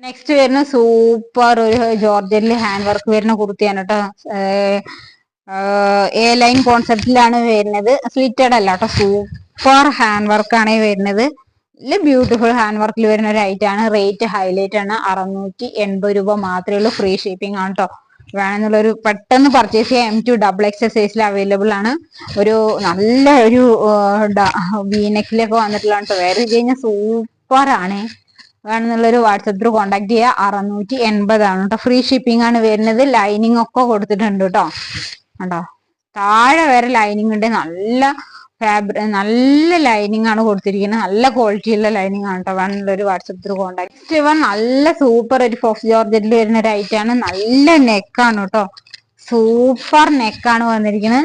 Next വരുന്ന super ഒരു ജോർജറ്റിൽ hand work വരുന്ന കുർത്തിയാണ് കേട്ടോ. എ ലൈൻ കോൺസെപ്റ്റിലാണ് വരുന്നത്, സ്ലിറ്റഡ് അല്ല കേട്ടോ. സൂപ്പർ ഹാൻഡ് വർക്കാണ് വരുന്നത്. നല്ല ബ്യൂട്ടിഫുൾ ഹാൻഡ് വർക്കിൽ വരുന്ന ഒരു ഐറ്റം ആണ്. റേറ്റ് ഹൈലൈറ്റ് ആണ്, 680 രൂപ മാത്രമേ ഉള്ളൂ. ഫ്രീ ഷിപ്പിംഗ് ആണ് കേട്ടോ. വേണമെന്നുള്ളൊരു പെട്ടെന്ന് പർച്ചേസ് ചെയ്യാം. M2XX സൈസിൽ അവൈലബിൾ ആണ്. ഒരു നല്ല ഒരു വീനെക്കിലൊക്കെ വന്നിട്ടുള്ള വേറെ കഴിഞ്ഞാൽ സൂപ്പർ ആണ്. വേണമെന്നുള്ളൊരു വാട്സപ്പ് ത്രൂ കോൺടാക്ട് ചെയ്യുക. 680 ആണ് കേട്ടോ. ഫ്രീ ഷിപ്പിംഗ് ആണ് വരുന്നത്. ലൈനിങ് ഒക്കെ കൊടുത്തിട്ടുണ്ട് കേട്ടോ. കണ്ടോ, താഴെ വരെ ലൈനിങ് ഉണ്ട്. നല്ല നല്ല ലൈനിങ് ആണ് കൊടുത്തിരിക്കുന്നത്. നല്ല ക്വാളിറ്റിയുള്ള ലൈനിങ് ആണ് കേട്ടോ. വേണമെന്നുള്ളൊരു വാട്സപ്പ് ത്രൂ കോൺടാക്ട്. നല്ല സൂപ്പർ ഒരു ഫോക്സ് ജോർജറ്റിൽ വരുന്ന ഒരു ഐറ്റം ആണ്. നല്ല നെക്കാണ് കേട്ടോ. സൂപ്പർ നെക്കാണ് വന്നിരിക്കുന്നത്.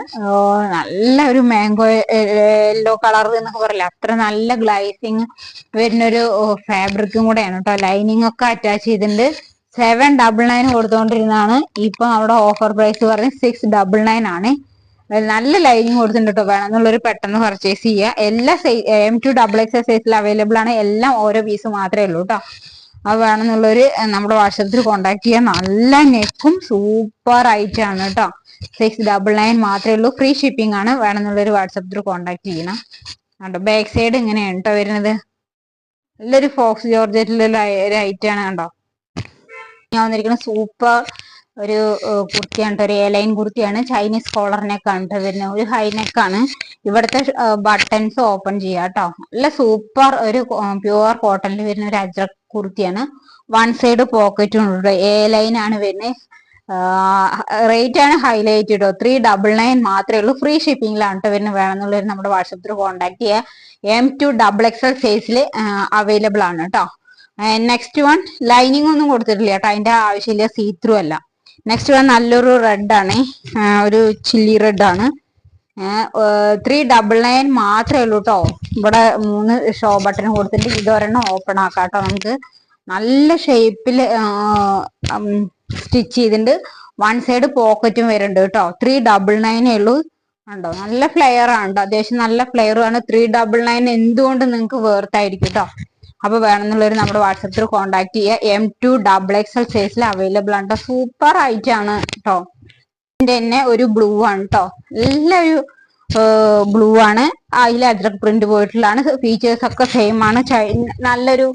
നല്ല ഒരു മാംഗോ യെല്ലോ കളർ എന്നൊക്കെ പറയില്ല, അത്ര നല്ല ഗ്ലൈസിങ് വരുന്നൊരു ഫാബ്രിക്കും കൂടെയാണ് കേട്ടോ. ലൈനിങ് ഒക്കെ അറ്റാച്ച് ചെയ്തിട്ടുണ്ട്. 799 കൊടുത്തോണ്ടിരുന്നതാണ്. ഇപ്പൊ നമ്മുടെ ഓഫർ പ്രൈസ് പറഞ്ഞ് 699 ആണ്. നല്ല ലൈനിങ് കൊടുത്തിട്ടുണ്ട് കേട്ടോ. വേണമെന്നുള്ളൊരു പെട്ടെന്ന് പർച്ചേസ് ചെയ്യുക. എല്ലാ M2XX സൈസിൽ അവൈലബിൾ ആണ്. എല്ലാം ഓരോ പീസ് മാത്രമേ ഉള്ളൂ കേട്ടോ. അത് വേണമെന്നുള്ളൊരു നമ്മുടെ വാട്സപ്പിൽ കോൺടാക്ട് ചെയ്യാം. നല്ല നെക്കും സൂപ്പർ ഐറ്റം ആണ് കേട്ടോ. 699 മാത്രമേ ഉള്ളൂ. ഫ്രീ ഷിപ്പിംഗ് ആണ്. വേണമെന്നുള്ളൊരു വാട്സപ്പ് ത്രൂ കോൺടാക്ട് ചെയ്യണം. കണ്ടോ, ബാക്ക് സൈഡ് ഇങ്ങനെയാണ് കേട്ടോ വരുന്നത്. നല്ലൊരു ഫോക്സ് ജോർജറ്റിലുള്ള ഒരു ഐറ്റം ആണ് കണ്ടോ. ഞാൻ വന്നിരിക്കുന്ന സൂപ്പർ ഒരു കുർത്തിയാണ് കേട്ടോ. ഒരു എ ലൈൻ കുർത്തിയാണ്. ചൈനീസ് കോളർ നെക്കാണ് കേട്ടോ വരുന്നത്. ഒരു ഹൈ നെക്കാണ്. ഇവിടുത്തെ ബട്ടൺസ് ഓപ്പൺ ചെയ്യാം കേട്ടോ. നല്ല സൂപ്പർ ഒരു പ്യുവർ കോട്ടണിൽ വരുന്ന ഒരു അജ്രക് കുർത്തിയാണ്. വൺ സൈഡ് പോക്കറ്റും ഉണ്ട്. എ ലൈൻ ആണ് വരുന്നത്. റേറ്റ് ആണ് ഹൈലൈറ്റ് കേട്ടോ. 399 മാത്രമേ ഉള്ളൂ. ഫ്രീ ഷിപ്പിംഗിലാണ് കേട്ടോ വരുന്നത്. വേണമെന്നുള്ളവർ നമ്മുടെ വാട്സപ്പ് ത്രൂ കോൺടാക്ട് ചെയ്യുക. M2XX സൈസിൽ അവൈലബിൾ ആണ് കേട്ടോ. നെക്സ്റ്റ് വൺ ലൈനിങ് ഒന്നും കൊടുത്തിട്ടില്ല കേട്ടോ. അതിന്റെ ആവശ്യമില്ല, സീ ത്രൂ അല്ല. നെക്സ്റ്റ് വൺ നല്ലൊരു റെഡ് ആണ്. ഒരു ചില്ലി റെഡ് ആണ്. 399 മാത്രമേ ഉള്ളൂ കേട്ടോ. ഇവിടെ 3 ഷോ ബട്ടൺ കൊടുത്തിട്ട് ഇതൊരെണ്ണം ഓപ്പൺ ആക്കാം കേട്ടോ. നമുക്ക് നല്ല ഷേപ്പിൽ സ്റ്റിച്ച് ചെയ്തിട്ടുണ്ട്. വൺ സൈഡ് പോക്കറ്റും വരുന്നുണ്ട് കേട്ടോ. 399 ഉള്ളൂ. ഉണ്ടോ, നല്ല ഫ്ലെയർ ആണ് കേട്ടോ. അത്യാവശ്യം നല്ല ഫ്ലെയറും ആണ്. 399 എന്തുകൊണ്ട് നിങ്ങൾക്ക് വേർത്തായിരിക്കും കേട്ടോ. അപ്പൊ വേണമെന്നുള്ളവർ നമ്മുടെ വാട്സപ്പ് ത്രൂ കോൺടാക്ട് ചെയ്യുക. M2XX സൈസിൽ അവൈലബിൾ ആണ് കേട്ടോ. സൂപ്പർ ഐറ്റം ആണ് കേട്ടോ. ഇതിന്റെ തന്നെ ഒരു ബ്ലൂ ആണ് കേട്ടോ. നല്ലൊരു ബ്ലൂ ആണ്. അതിൽ അജ്രക് പ്രിന്റ് പോയിട്ടുള്ളതാണ്. ഫീച്ചേഴ്സ് ഒക്കെ സെയിം ആണ്. നല്ലൊരു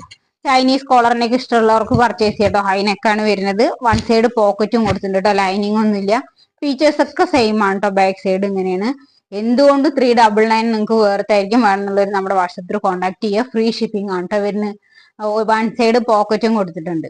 ചൈനീസ് കോളറിനൊക്കെ ഇഷ്ടമുള്ളവർക്ക് പർച്ചേസ് ചെയ്യാം കേട്ടോ. ഹൈനെക്കാണ് വരുന്നത്. വൺ സൈഡ് പോക്കറ്റും കൊടുത്തിട്ടുണ്ട് കേട്ടോ. ലൈനിങ് ഒന്നുമില്ല. ഫീച്ചേഴ്സ് ഒക്കെ സെയിം ആണ് കേട്ടോ. ബാക്ക് സൈഡ് ഇങ്ങനെയാണ്. എന്തുകൊണ്ട് 399 നിങ്ങൾക്ക് വേർത്തായിരിക്കും. വേണമെന്നുള്ളവർ നമ്മുടെ വാട്സപ്പ് ത്രൂ കോൺടാക്ട് ചെയ്യുക. ഫ്രീ ഷിപ്പിംഗ് ആണ് കേട്ടോ വരുന്നത്. വൺ സൈഡ് പോക്കറ്റും കൊടുത്തിട്ടുണ്ട്.